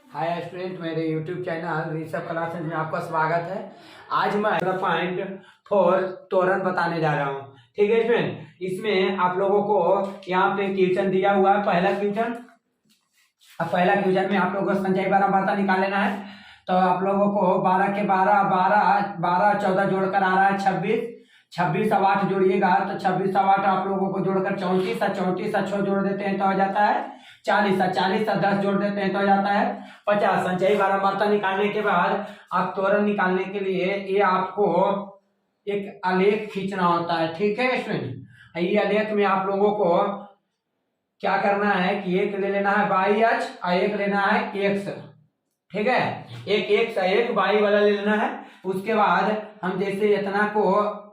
Hi student, मेरे YouTube channel Rishabh classes में आपका स्वागत है। आज मैं पॉइंट 4 त्वरण बताने जा रहा हूँ। ठीक है स्टूडेंट, इसमें आप लोगों को यहाँ पे क्वेश्चन दिया हुआ है। पहला क्वेश्चन में आप लोगों को संचयी बारंबारता निकाल लेना है। तो आप लोगों को 12 के 12 12 12 14 जोड़कर आ रहा है 26। 26 और 8 जोड़िएगा तो 26 और 8 आप लोगों को जोड़कर 34 और 34 और 6 जोड़ देते हैं तो हो जाता है 40 और 40 और 10 जोड़ देते हैं तो हो जाता है 50। संचयी बारंबारता निकालने के बाद आप त्वरण निकालने के लिए ये आपको एक आलेख खींचना होता है। ठीक है स्टूडेंट, ये आलेख में आप लोगों को क्या करना है कि एक ले लेना है वाई अक्ष और एक लेना है एक्स। ठीक है, एक एक्स एक वाई वाला ले लेना है। उसके बाद हम जैसे इतना को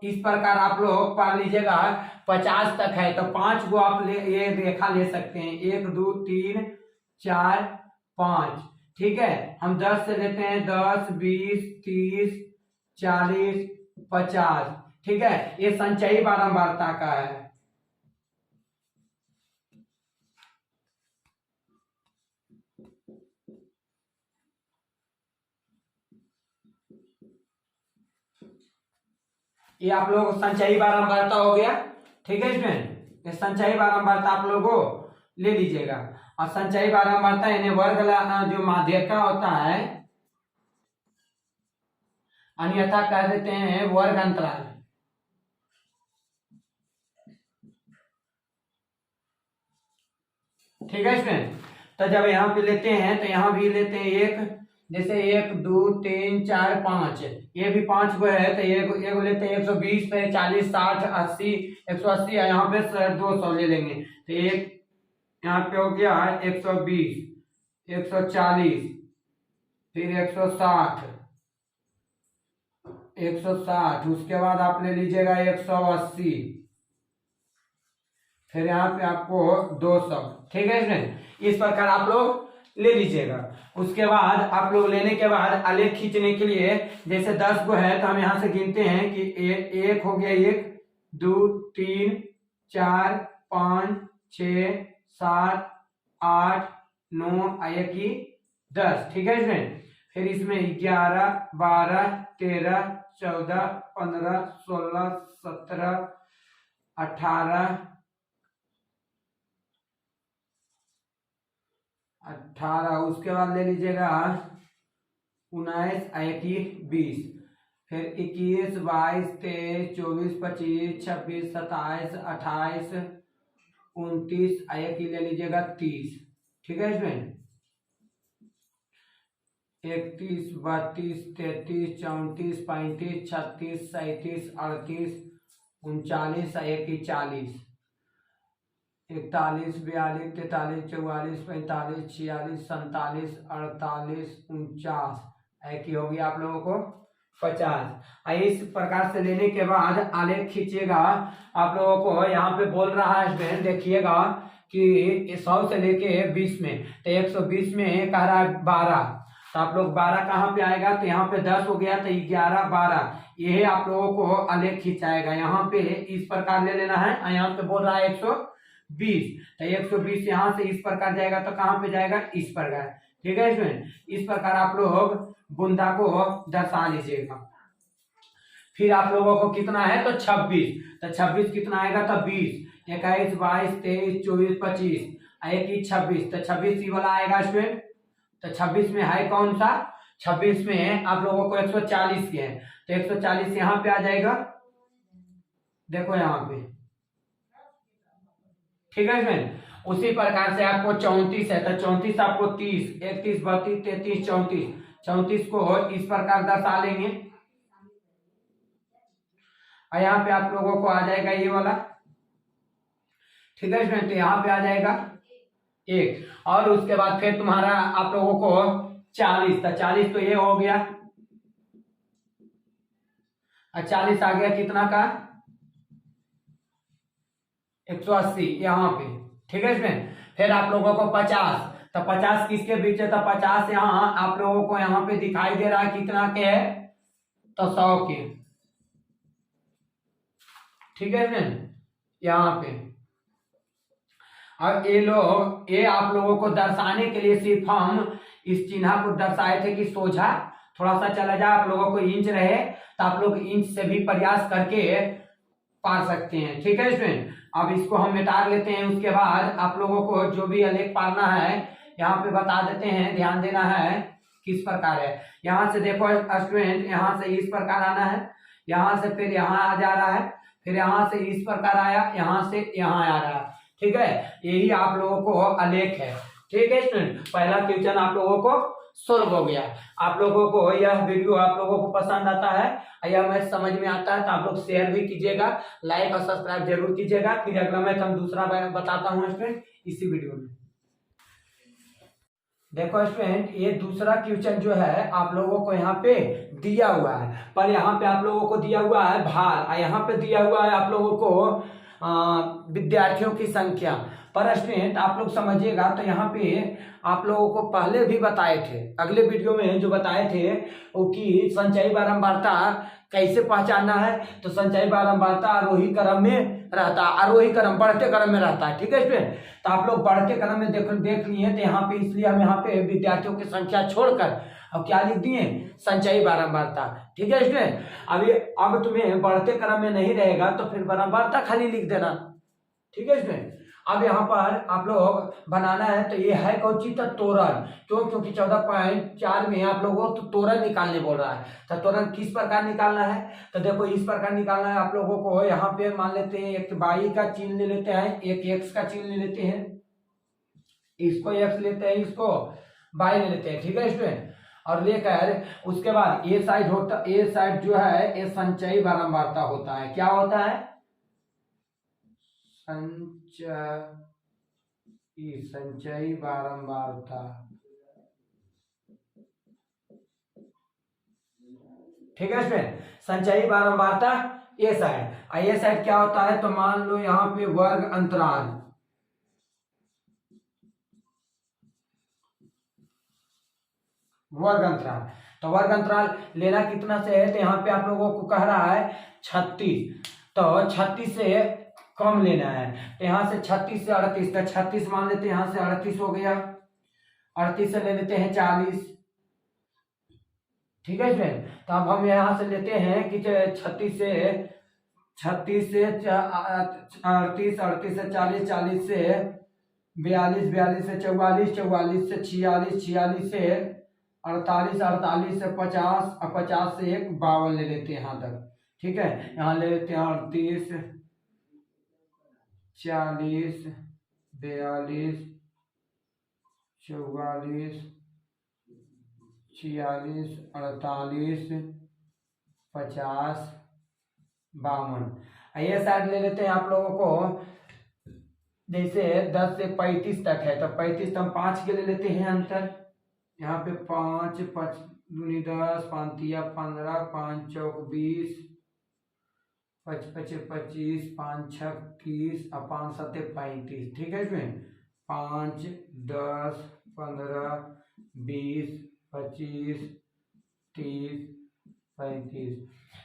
इस प्रकार आप लोग पढ़ लीजिएगा 50 तक है तो 5 को आप ये रेखा ले सकते हैं, 1 2 3 4 5। ठीक है, हम 10 से लेते हैं 10 20 30 40 50। ठीक है, ये संचयी बारंबारता का है। ये आप लोग संचयी बारंबारता हो गया। ठीक है स्टूडेंट, ये संचयी बारंबारता आप लोगों ले लीजिएगा। और संचयी बारंबारता यानी वर्ग जो माध्यिका होता है, अन्यथा कह देते हैं वर्ग अंतराल। ठीक है स्टूडेंट, तो जब यहाँ पे लेते हैं तो यहाँ भी लेते हैं एक, जैसे 1 2 3 4 5, ये भी 5 को है तो एक लेते हैं 120 पे 40 60 80 180 है, यहाँ पे 200 ले लेंगे तो एक यहाँ पे हो गया 120 140 फिर 160 160, उसके बाद आप ले लीजिएगा 180, फिर यहाँ पे आपको 200। ठीक है स्टूडेंट, इस प्रकार आप लोग ले लीजिएगा। उसके बाद आप लोग लेने के बाद आलेख खींचने के लिए जैसे 10 को है तो हम यहाँ से गिनते हैं कि एक हो गया 1 2 3 4 5 6 7 8 9 1 की 10। ठीक है स्टूडेंट, फिर इसमें 11 12 13 14 15 16 17 18 18, उसके बाद ले लीजिएगा 19 21 20, फिर 21 22 23 24 25 26 27 28 29 एक ही ले लीजिएगा 30। ठीक है स्टूडेंट, 31 32 33 34 35 36 37 38 39 एक ही 40, 41 42 43 44 45 46 47 48 49 एक ही होगी आप लोगों को 50। इस प्रकार से लेने के बाद आलेख खींचिएगा। आप लोगों को यहाँ पे बोल रहा है स्टूडेंट, देखिएगा कि 100 से लेके 20 में तो 120 में कह रहा है 12, तो आप लोग 12 कहाँ पे आएगा तो यहाँ पे 10 हो गया तो 11 12, यह आप लोगों को आलेख खींचाएगा। यहाँ पे इस प्रकार ले लेना है और यहाँ पे बोल रहा है 120, तो 120 यहाँ से इस प्रकार जाएगा तो कहाँ पे जाएगा इस प्रकार। ठीक है स्टूडेंट, इस प्रकार आप लोग बूंदा को दर्शा लीजिएगा। फिर आप लोगों को कितना है तो 26, तो 26 कितना आएगा तो 20 21 22 23 24 25 एक ही 26, तो 26 ही वाला आएगा स्टूडेंट। तो 26 में है कौन सा, 26 में आप लोगों को 140 के है तो 140 यहाँ पे आ जाएगा, देखो यहाँ पे। ठीक है फ्रेंड, उसी प्रकार से आपको 34 है तो 34 आपको 30 31 32 33 34, 34 को इस प्रकार दर्शा लेंगे और यहाँ पे आप लोगों को आ जाएगा ये वाला। ठीक है फ्रेंड, तो यहाँ पे आ जाएगा 1 और उसके बाद फिर तुम्हारा आप लोगों को 40, तो 40 तो ये हो गया और 40 आ गया कितना का 180 यहाँ पे। ठीक है इसमें फिर आप लोगों को 50, तो 50 किसके बीच है तो 50 यहाँ आप लोगों को यहाँ पे दिखाई दे रहा है कितना के है तो 100 के। ठीक है फ्रेंड, यहाँ पे अब ये आप लोगों को दर्शाने के लिए सिर्फ हम इस चिन्ह को दर्शाए थे कि सोझा थोड़ा सा चला जाए, आप लोगों को इंच रहे तो आप लोग इंच से भी प्रयास करके पार सकते हैं। ठीक है स्टूडेंट, अब इसको हम मिटा लेते हैं। उसके बाद आप लोगों को जो भी आलेख पारना है यहाँ पे बता देते हैं, ध्यान देना है किस प्रकार है। यहाँ से देखो स्टूडेंट, यहाँ से इस प्रकार आना है, यहाँ से फिर यहाँ आ जा रहा है, फिर यहाँ से इस प्रकार आया, यहाँ से यहाँ आ रहा है। ठीक है, यही आप लोगों को आलेख है। ठीक है स्टूडेंट, पहला क्वेश्चन आप लोगों को सोल्व हो गया। आप लोगों को यह वीडियो आप लोगों को पसंद आता है, यह मैथ समझ में आता है तो आप लोग शेयर भी कीजिएगा, लाइक और सब्सक्राइब जरूर कीजिएगा। फिर अगला मैथ हम दूसरा बताता हूँ स्टूडेंट इसी वीडियो में। देखो स्टूडेंट, ये दूसरा क्वेश्चन जो है आप लोगों को यहाँ पे दिया हुआ है, पर यहाँ पे आप लोगों को दिया हुआ है भार, और यहाँ पे दिया हुआ है आप लोगों को विद्यार्थियों की संख्या। पर स्टूडेंट आप लोग समझिएगा, तो यहाँ पे आप लोगों को पहले भी बताए थे, अगले वीडियो में जो बताए थे वो कि संचयी बारंबारता कैसे पहचानना है। तो संचयी बारंबारता आरोही क्रम में रहता है, आरोही क्रम बढ़ते क्रम में रहता है। ठीक है स्टूडेंट, तो आप लोग बढ़ते क्रम में देख लिए, तो यहाँ पे इसलिए हम यहाँ पे विद्यार्थियों की संख्या छोड़कर अब क्या लिख दिए, संचयी बारंबारता। ठीक है स्टूडेंट, अभी अब तुम्हें बढ़ते क्रम में नहीं रहेगा तो फिर बारंबारता खाली लिख देना। ठीक है स्टूडेंट, अब यहाँ पर आप लोग बनाना है, तो ये है कौन सी, तो तोरण। क्यों, क्योंकि 14.4 में आप लोगों को तो तोरण निकालने बोल रहा है। तो तोरण किस प्रकार निकालना है, तो देखो इस प्रकार निकालना है आप लोगों को। यहाँ पे मान लेते हैं एक बाई का चिन्ह ले लेते हैं, एक एक्स का चिन्ह ले लेते हैं, इसको एक्स लेते हैं, इसको बाई ले लेते हैं। ठीक है स्टूडेंट, और लेकर उसके बाद ए साइड होता, ए साइड जो है ये संचयी बारंबारता होता है। क्या होता है, संचयी बारंबारता। ठीक है स्टूडेंट, संचयी बारंबारता ये साइड, और ये साइड क्या होता है, तो मान लो यहाँ पे वर्ग अंतराल, वर्ग अंतराल। तो वर्ग अंतराल लेना कितना से है, तो यहाँ पे आप लोगों को कह रहा है 36, तो 36 से कम लेना है। तो यहाँ से 36 से 38, तो 36 मान लेते हैं, यहाँ से 38 हो गया, 38 से ले लेते हैं 40। ठीक है स्टूडेंट, तो अब हम यहाँ से लेते हैं कि 36 से 38, 38 से 40, 40 से 42, 42 से 44, 44 से 46, 46 से 48, 48 से 50, और 50 से 52 ले लेते हैं यहाँ तक। ठीक है, यहाँ ले लेते हैं 38, 40, 42, 44, 46, 48, 50, 52। ये साइड ले लेते हैं आप लोगों को, जैसे 10 से 35 तक है, तो 35 तो हम 5 के ले लेते हैं अंतर। यहाँ पे 5, 5 दूनी 10, 5 तिया 15, 5 चौक 20, 5 पचे 25, 5 छक 30, और 5 सत्ते 35। ठीक है इसमें 5, 10, 15, 20, 25, 30, 35।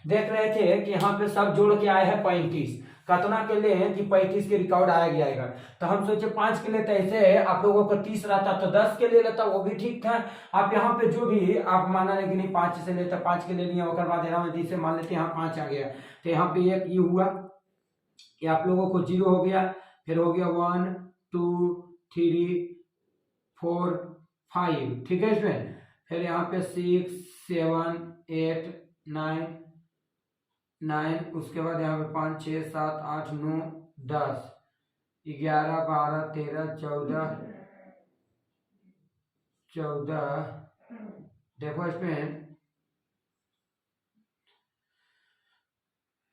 देख रहे थे कि यहाँ पे सब जोड़ के आए हैं 35, कतना के लिए कि 35 के रिकॉर्ड आया गया। तो हम सोचे 5 के लिए, तो ऐसे आप लोगों को 30 रहता तो 10 के ले लेता, वो भी ठीक था। आप यहाँ पे जो भी आप माना नहीं कि नहीं 5 से लेता, 5 के ले लिया, उसके बाद यहाँ में जैसे मान लेते हैं यहाँ 5 आ गया, तो यहाँ पे एक ये हुआ, ये आप लोगों को 0 हो गया, फिर हो गया 1, 2, 3, 4, 5। ठीक है इसमें, फिर यहाँ पे 6, 7, 8, 9, उसके बाद यहाँ पे 5, 6, 7, 8, 9, 10, 11, 12, 13, 14। देखो इसमें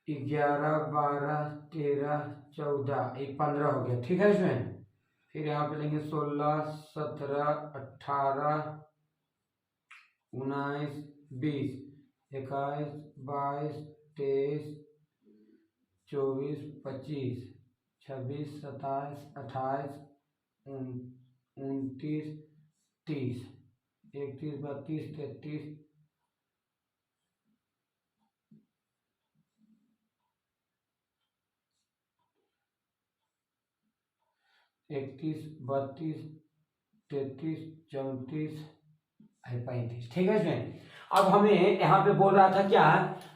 11, 12, 13, 14, 15 हो गया। ठीक है इसमें, फिर यहाँ पे लेंगे 16, 17, 18, 19, 20, 21, 22, 23, 24, 25, 26, 27, 28, 29, 30, 31, 32, 33, 31, 32, 33, 34, 35। ठीक है स्टूडेंट, अब हमें यहाँ पे बोल रहा था क्या,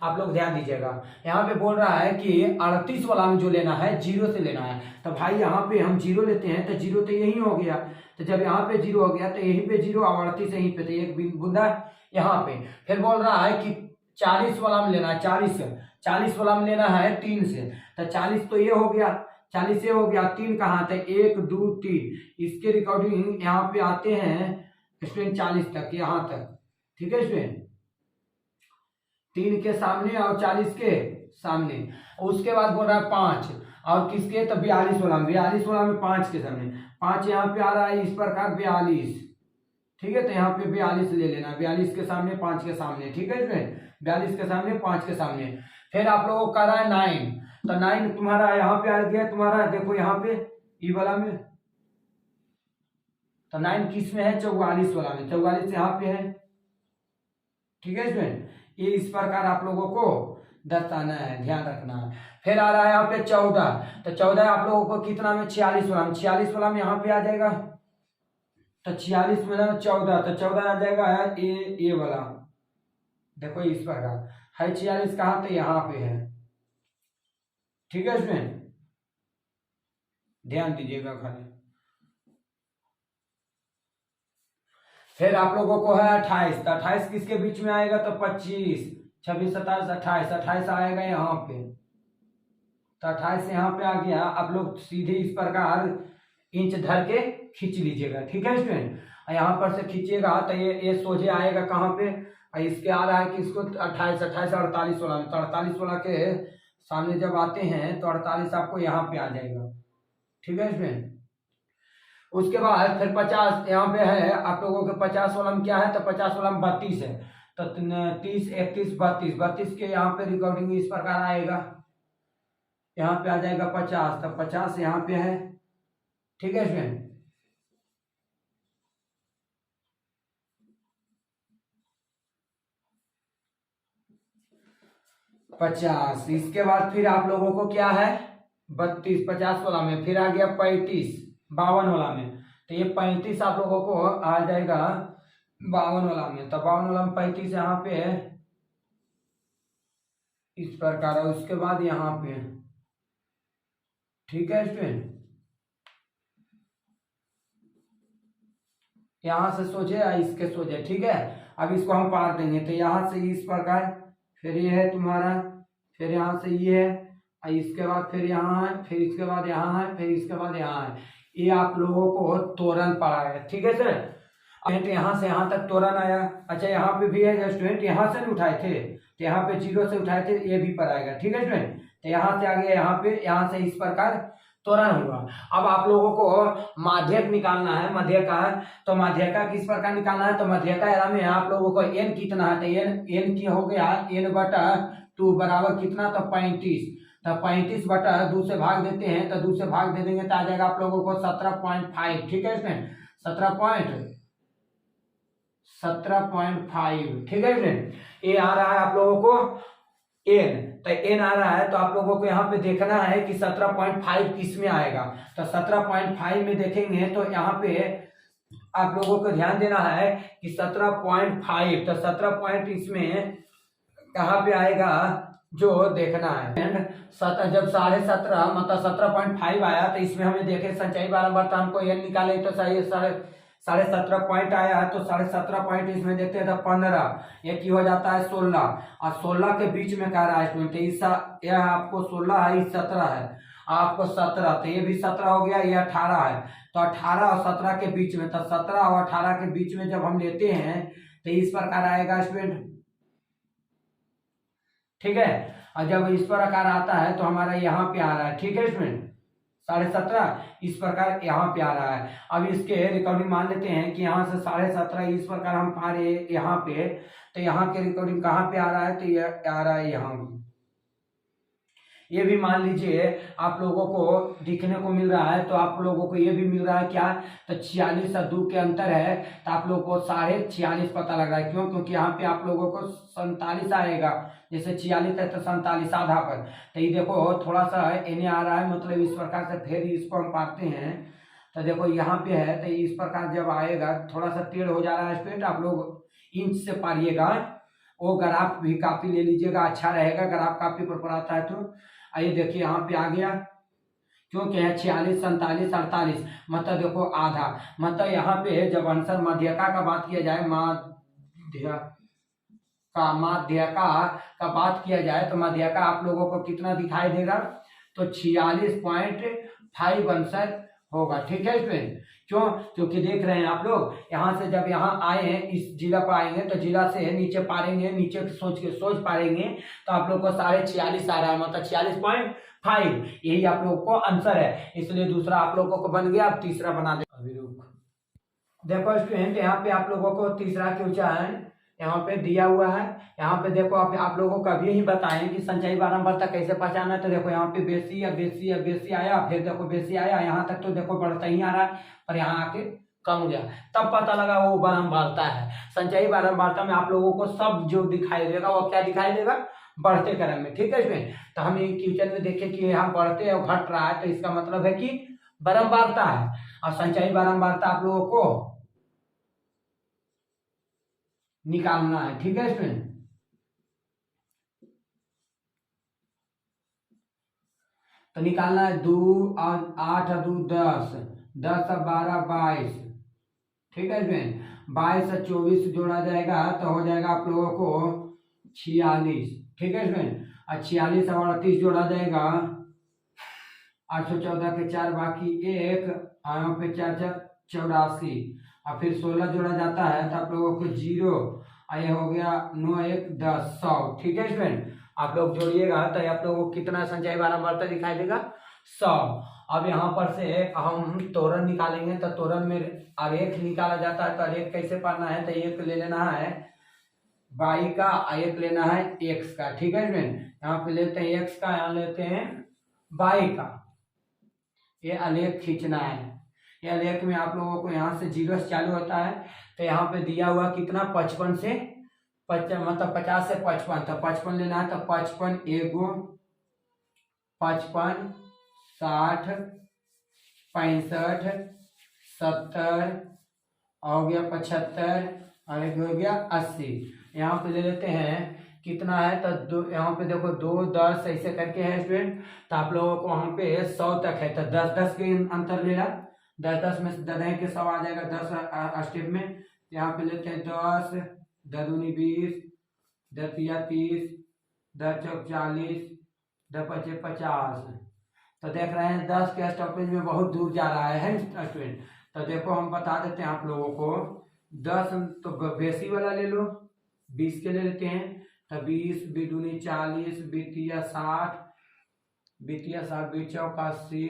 आप लोग ध्यान दीजिएगा, यहाँ पे बोल रहा है कि 38 वाला में जो लेना है जीरो से लेना है। तो भाई यहाँ पे हम जीरो लेते हैं तो जीरो तो यही हो गया, तो जब यहाँ पे जीरो हो गया तो यहीं पे जीरो और 38 यहीं पे, तो एक बूंदा यहाँ पे। फिर बोल रहा है कि 40 वाला में लेना है, 40 वाला में लेना है 3 से, तो 40 तो ये हो गया, 40 ये हो गया, 3 कहाँ थे, 1 2 3, इसके रिकॉर्डिंग यहाँ पे आते हैं स्टूडेंट 40 तक, यहाँ तक। ठीक है स्टूडेंट, 3 के सामने और 40 के सामने। उसके बाद बोल रहा है 5 और किसके, तो 42 वाला में, 42 वाला में 5 के सामने, 5 यहाँ पे आ रहा है इस प्रकार 42। ठीक है, तो यहाँ पे 42 ले लेना, 42 के सामने 5 के सामने। ठीक है स्टूडेंट, 42 के सामने 5 के सामने। फिर आप लोगों को कर रहा है 9, तो 9 तुम्हारा यहाँ पे आ गया, तुम्हारा देखो यहाँ पे ई वाला में, तो 9 किस में है, 44 वाला में, 44 यहाँ पे है। ठीक है स्टूडेंट, ये इस प्रकार आप लोगों को दर्शाना है, ध्यान रखना है। फिर आ रहा है यहाँ पे 14, तो 14 आप लोगों को कितना में, 46 वाला में, 46 वाला में यहाँ पे आ जाएगा, तो 46 में 14, तो 14 आ जाएगा ये वाला, देखो इस प्रकार है 46 कहाँ, तो यहाँ पे है। ठीक है स्टूडेंट, ध्यान दीजिएगा खाली। फिर आप लोगों को है 28, तो 28 किसके बीच में आएगा, तो 25 26 27 28, 28 आएगा यहाँ पे, तो 28 यहाँ पे आ गया। आप लोग सीधे इस प्रकार इंच धर के खींच लीजिएगा। ठीक है स्टूडेंट, यहाँ पर से खींचिएगा तो ये सोझे आएगा कहाँ पे, इसके आ रहा है कि इसको 28 48 वाला में, तो 48 वाला के सामने जब आते हैं तो 48 आपको यहाँ पे आ जाएगा। ठीक है स्टूडेंट, उसके बाद फिर 50 यहाँ पे है आप लोगों के, 50 वाला में क्या है, तो 50 वाला में 32 है, तो 30 31 32, 32 के यहाँ पे रिकॉर्डिंग इस प्रकार आएगा, यहाँ पे आ जाएगा 50, तो 50 यहाँ पे है। ठीक है स्टूडेंट, पचास, इसके बाद फिर आप लोगों को क्या है 32, 50 वाला में, फिर आ गया 35 52 वाला में, तो ये 35 आप लोगों को आ जाएगा 52 वाला में, तो 52 वाला में 35 यहाँ पे है इस प्रकार, और उसके बाद यहाँ पे। ठीक है स्टूडेंट, यहाँ से सोचे या इसके सोचे। ठीक है, अब इसको हम पार देंगे, तो यहाँ से इस प्रकार, फिर ये है तुम्हारा, फिर यहाँ से ये है, और इसके बाद फिर यहाँ है, फिर इसके बाद यहाँ है, फिर इसके बाद यहाँ है। ये आप लोगों को तोरन पड़ा है। ठीक है सर, स्टूडेंट यहाँ से यहाँ तक तोरन आया। अच्छा यहाँ पे भी है स्टूडेंट, यहाँ से नहीं उठाए थे तो यहाँ पे 0 से उठाए थे, ये भी पर आएगा। ठीक है स्टूडेंट, तो यहाँ से आ गया यहाँ पे, यहाँ से इस प्रकार तोरन हुआ। अब आप लोगों को माध्यक निकालना है, माध्यक का है, तो माध्यका किस प्रकार निकालना है, तो माध्यका एरा में आप लोगों को n कितना है, तो n की हो गया n/2 बराबर कितना, तो 35, तो 35 बटा 2 से भाग देते हैं, तो 2 से भाग दे देंगे तो आ जाएगा आप लोगों को 17.5। ठीक है स्टूडेंट, 17.5। ठीक है स्टूडेंट, ये आ रहा है आप लोगों को n, तो n आ रहा है, तो आप लोगों को यहाँ पे देखना है कि 17.5 किस में आएगा, तो 17.5 में देखेंगे तो यहाँ पे आप लोगों को ध्यान देना है कि 17.5, तो 17 पॉइंट इसमें कहाँ पे आएगा जो देखना है। जब 17.5 मतलब 17.5 आया तो इसमें हमें देखे संचयी बारंबार, तो हमको n निकाले तो सही 17.5 पॉइंट आया है, तो 17.5 पॉइंट इसमें देखते हैं तो 15, ये की हो जाता है 16, और 16 के बीच में कह रहा है स्टूडेंट, यह आपको 16 है, 17 है, आपको 17, तो ये भी 17 हो गया, ये 18 है, तो 18 और 17 के बीच में, तो 17 और 18 के बीच में जब हम लेते हैं तो इस प्रकार आएगा स्टूडेंट। ठीक है, और जब इस प्रकार आता है तो हमारा यहाँ पे आ रहा है। ठीक है स्टूडेंट, 17.5 इस प्रकार यहाँ पे आ रहा है। अब इसके रिकॉर्डिंग मान लेते हैं कि यहाँ से 17.5 इस प्रकार हम पा रहे यहाँ पे, तो यहाँ के रिकॉर्डिंग कहाँ पे आ रहा है, तो ये आ रहा है यहाँ। ये भी मान लीजिए आप लोगों को दिखने को मिल रहा है, तो आप लोगों को ये भी मिल रहा है क्या, तो 46 और 2 के अंतर है, तो आप लोगों को 46.5 पता लग रहा है। क्यों, क्योंकि यहाँ पे आप लोगों को 47 आएगा, जैसे 46 है तो 47 आधा पर, तो ये देखो थोड़ा सा एने आ रहा है, मतलब इस प्रकार से फिर इसको हम पाते हैं तो देखो यहाँ पे है, तो इस प्रकार जब आएगा, थोड़ा सा टेढ़ हो जा रहा है स्टूडेंट, आप लोग इंच से पारिएगा। वो ग्राफ भी काफी ले लीजिएगा, अच्छा रहेगा ग्राफ काफी पर आता है। तो आइए देखिए यहाँ पे आ गया, क्योंकि है 46, 47, 48, मतलब देखो आधा, मतलब यहाँ पे जब आंसर माध्यका का बात किया जाए, माध्यका का बात किया जाए, तो माध्यका आप लोगों को कितना दिखाई देगा, तो 46.5 आंसर होगा। ठीक है स्टूडेंट, क्यों? क्योंकि देख रहे हैं आप लोग, यहाँ से जब यहाँ आए हैं, इस जिला पर आएंगे, तो जिला से नीचे पारेंगे, नीचे सोच पारेंगे, तो आप लोग को 46.5 आ रहा है, मतलब 46.5, यही आप लोग को आंसर है। इसलिए दूसरा आप लोगों को बन गया, अब तीसरा बना दे। अभी रुक, देखो स्टूडेंट, यहाँ पे आप लोगों को तीसरा क्वेश्चन यहाँ पे दिया हुआ है। यहाँ पे देखो, आप लोगों को अभी ही बताएं कि संचयी बारंबारता कैसे पहचाना है। तो देखो यहाँ पे बेसी या बेसी या बेसी आया, फिर देखो बेसी आया, यहाँ तक तो देखो बढ़ता ही आ रहा है, पर यहाँ आके कम हो गया, तब पता लगा वो बारंबारता है। संचयी बारंबारता में आप लोगों को सब जो दिखाई देगा वो क्या दिखाई देगा, बढ़ते क्रम में। ठीक है इसमें, तो हम क्वेश्चन में देखें कि यहाँ बढ़ते और घट रहा है, तो इसका मतलब है कि बारंबारता है। और संचयी बारंबारता आप लोगों को निकालना है। ठीक है स्टूडेंट, तो निकालना है 2 और 8 और 2 10, 10 और 12 22। ठीक है स्टूडेंट, 22 और 24 जोड़ा जाएगा तो हो जाएगा आप लोगों को 46। ठीक है स्टूडेंट, और 46 और 38 जोड़ा जाएगा 814 के 4 बाकी 1, यहाँ पे 4 4 84, और फिर 16 जोड़ा जाता है तो आप लोगों को 0, ये हो गया 9 1 10 100। ठीक है स्टूडेंट, आप लोग जोड़िएगा तो आप लोगों को कितना संचयी बारंबारता दिखाई देगा, 100। अब यहाँ पर से हम तोरण निकालेंगे, तो तोरण में आरेख निकाला जाता है। तो आरेख कैसे पाना है, तो एक ले लेना है y का, एक लेना है x का। ठीक है स्टूडेंट, यहाँ पे लेते हैं x का, यहाँ लेते हैं y का, ये आलेख खींचना है। ये आलेख में आप लोगों को यहाँ से 0 से चालू होता है, तो यहाँ पे दिया हुआ कितना, 55 से मतलब 50 से 55, तो 55 लेना है, तो 55 एगो 55 60 65 70 हो गया 75, और एक हो गया 80। यहाँ पे ले लेते हैं कितना है, तो यहाँ पे देखो 2 10 ऐसे करके है स्टूडेंट, तो आप लोगों को वहाँ पे 100 तक है, तो 10 10 के अंतर लेना, 10 10 में से 10 के 100 आ जाएगा 10 स्टेप में। यहाँ पे लेते हैं 10 10 दूनी 20, 10 तिया 30, 10 चौक 40, 10 पचे 50। तो देख रहे हैं 10 के स्टॉपेज में बहुत दूर जा रहा है स्टूडेंट। तो देखो हम बता देते हैं आप लोगों को, 10 तो बेसी वाला ले लो, 20 के ले लेते हैं, तो 20 दूनी 40, बीतिया 60, बीतिया 60, 20 चौक 80,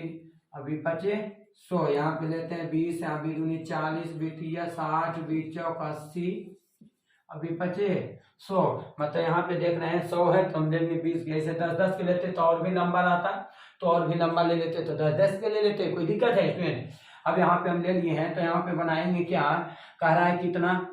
अभी बचे 100। यहाँ पे लेते हैं 20, यहाँ भी दूनी 40, बीतिया 60, 20 चौक 80, अभी बचे 100। मतलब यहाँ पे देख रहे हैं 100 है, तो हम लेंगे 20 के, ऐसे 10 10 के लेते तो और भी नंबर आता, तो और भी नंबर ले लेते, तो 10 10 के ले लेते, कोई दिक्कत है इसमें। अब यहाँ पे हम ले लिए हैं, तो यहाँ पे बनाएंगे क्या, कह रहा है कितना,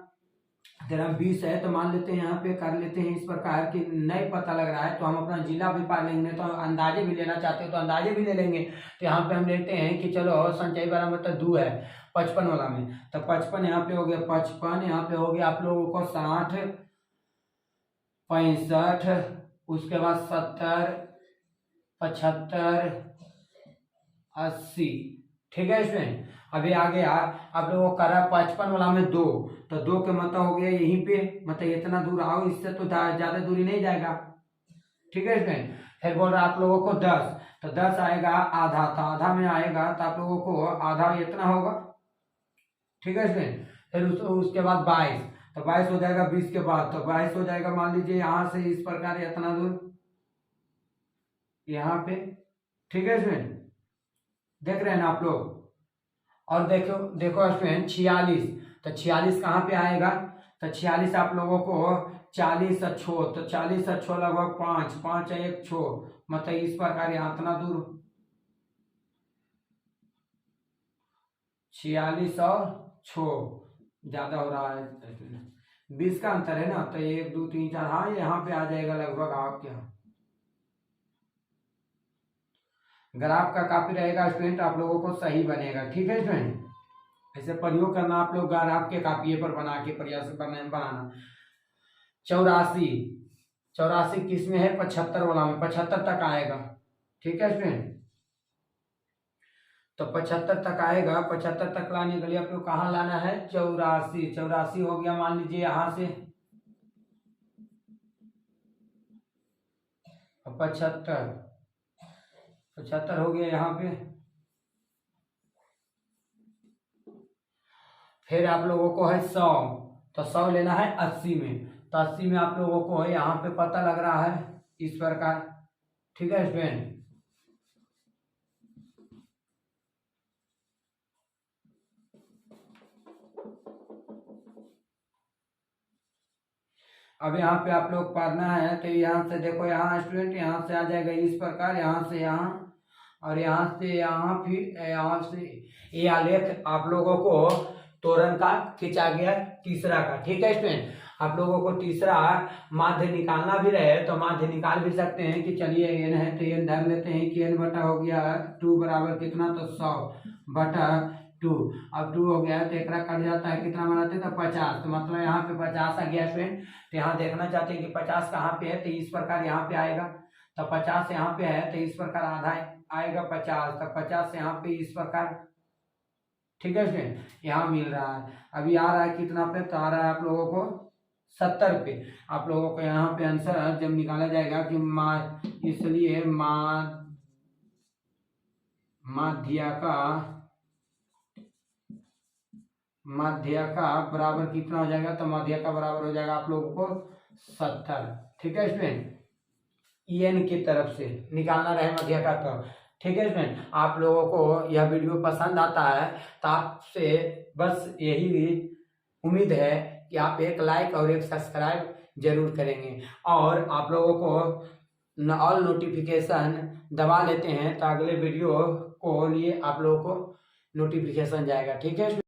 तेरा 20 है, तो मान लेते हैं यहाँ पे कर लेते हैं इस प्रकार की, नहीं पता लग रहा है तो हम अपना जिला भी पा लेंगे, तो अंदाजे भी लेना चाहते हो तो अंदाजे भी ले लेंगे। तो यहाँ पे हम लेते हैं कि चलो संचयी बारंबारता 2 है 55 वाला में, तो 55 यहाँ पे हो गया 55, यहाँ पे हो गया आप लोगों को 60 65, उसके बाद 70 75 80। ठीक है इसमें, अभी आगे आप लोगों को करा 55 वाला में 2, तो 2 के मतलब हो गया यहीं पे, मतलब इतना दूर आओ, इससे तो ज्यादा दूरी नहीं जाएगा। ठीक है इसमें, फिर बोल रहा आप लोगों को 10, तो 10 आएगा आधा, तो आधा में आएगा तो आप लोगों को आधा इतना होगा। ठीक है इसमें, फिर उसके बाद 22, तो 22 हो जाएगा 20 के बाद, तो 22 हो जाएगा मान लीजिए यहाँ से इस प्रकार इतना दूर यहाँ पे। ठीक है इसमें, देख रहे हैं ना आप लोग। और देखो देखो इसमें 46, तो 46 कहाँ पे आएगा, तो 46 आप लोगों को 40 अच्छो, तो 40 अच्छो लगभग 5 5 1 छो, मतलब इस प्रकार यहाँ इतना दूर 46 और 6 ज्यादा हो रहा है, 20 का अंतर है ना, तो 1 2 3 4, हाँ यहाँ पे आ जाएगा लगभग आपके यहाँ। ग्राफ का कॉपी रहेगा स्टूडेंट, आप लोगों को सही बनेगा। ठीक है स्टूडेंट, ऐसे प्रयोग करना आप लोग ग्राफ के कॉपी पर बना के प्रयास बनाना। 84, 84 किस में है? 75 वाला में, 75 तक आएगा। ठीक है स्टूडेंट, तो 75 तक आएगा। 75 तक लाने के लिए आप लोग कहाँ लाना है? 84, 84 हो गया मान लीजिए यहाँ से 75, 75 हो गया यहाँ पे। फिर आप लोगों को है 100, तो 100 लेना है 80 में, तो 80 में आप लोगों को है यहाँ पे पता लग रहा है इस प्रकार। ठीक है स्टूडेंट, अब यहाँ पे आप लोग पढ़ना है तो यहाँ से देखो, यहाँ स्टूडेंट यहाँ से आ जाएगा इस प्रकार, यहाँ से यहाँ और यहाँ से यहाँ, फिर यहाँ से ये आलेख आप लोगों को तोरण का खींचा गया तीसरा का। ठीक है स्टूडेंट, आप लोगों को तीसरा माध्य निकालना भी रहे तो माध्य निकाल भी सकते हैं कि चलिए n है तो n धर लेते हैं कि n बटा हो गया 2 बराबर कितना, तो 100 बटा 2। अब 2 हो गया तो एक कट जाता है, कितना बनाते हैं? तो 50, तो मतलब यहाँ पे 50 आ गया स्टूडेंट। तो यहाँ देखना चाहते हैं कि 50 कहाँ पे है, तो इस प्रकार यहाँ पे आएगा। तो 50 यहाँ पे है तो इस प्रकार आधा आएगा 50, तो 50 यहाँ पे इस प्रकार। ठीक है स्टूडेंट, यहाँ मिल रहा है। अभी आ रहा है कितना पे? तो आ रहा है आप लोगों को 70 पे। आप लोगों को यहाँ पे आंसर जब निकाला जाएगा कि इसलिए माध्य का बराबर कितना हो जाएगा? तो माध्य का बराबर हो जाएगा आप लोगों को 70। ठीक है स्टूडेंट, en की तरफ से निकालना रहे मध्य का। तो ठीक है स्टूडेंट, आप लोगों को यह वीडियो पसंद आता है तो आपसे बस यही उम्मीद है कि आप एक लाइक और एक सब्सक्राइब जरूर करेंगे, और आप लोगों को ऑल नोटिफिकेशन दबा लेते हैं तो अगले वीडियो को लिए आप लोगों को नोटिफिकेशन जाएगा। ठीक है।